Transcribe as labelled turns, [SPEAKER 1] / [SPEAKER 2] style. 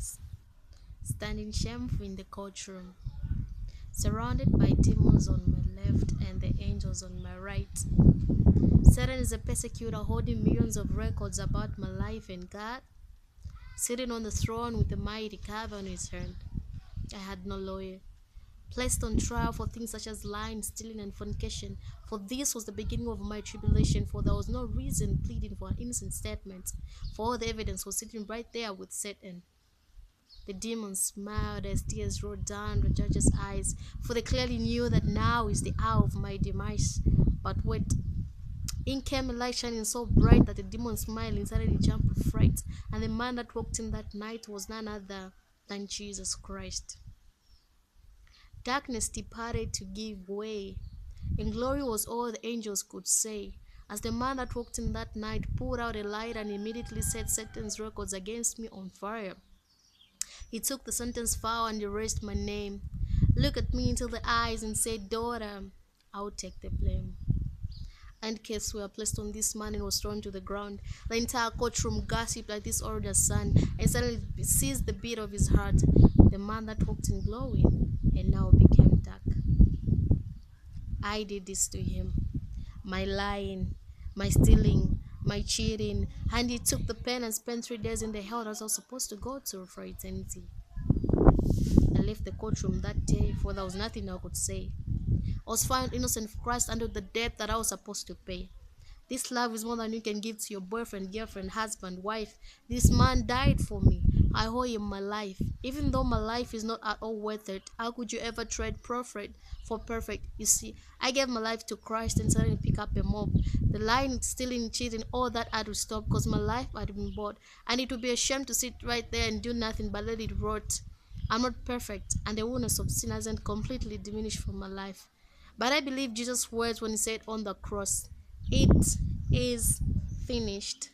[SPEAKER 1] was standing shameful in the courtroom, surrounded by demons on my left and the angels on my right. Satan is a persecutor holding millions of records about my life, and God, sitting on the throne with a mighty cover on his hand. I had no lawyer, placed on trial for things such as lying, stealing, and fornication. For this was the beginning of my tribulation, for there was no reason pleading for an innocent statement, for all the evidence was sitting right there with Satan. The demons smiled as tears rolled down the judge's eyes, for they clearly knew that now is the hour of my demise. But wait, in came a light shining so bright that the demons smiling suddenly jumped with fright, and the man that walked in that night was none other than Jesus Christ. Darkness departed to give way, and glory was all the angels could say, as the man that walked in that night pulled out a light and immediately set Satan's records against me on fire. He took the sentence file and erased my name, looked at me into the eyes and said, "Daughter, I'll take the blame." Handcuffs were placed on this man and was thrown to the ground. The entire courtroom gossiped like this older son and suddenly seized the beat of his heart. The man that walked in glowing and now became dark. I did this to him. My lying, my stealing, my cheating, and he took the pen and spent 3 days in the hell that I was supposed to go to for eternity. I left the courtroom that day, for there was nothing I could say. I was found innocent of Christ under the debt that I was supposed to pay. This love is more than you can give to your boyfriend, girlfriend, husband, wife. This man died for me. I owe him my life. Even though my life is not at all worth it, how could you ever trade profit for perfect? You see, I gave my life to Christ and suddenly pick up a mob. The lying, stealing, cheating, all that had to stop because my life had been bought. And it would be a shame to sit right there and do nothing but let it rot. I'm not perfect, and the awareness of sin hasn't completely diminished from my life. But I believe Jesus' words when he said on the cross, "It is finished."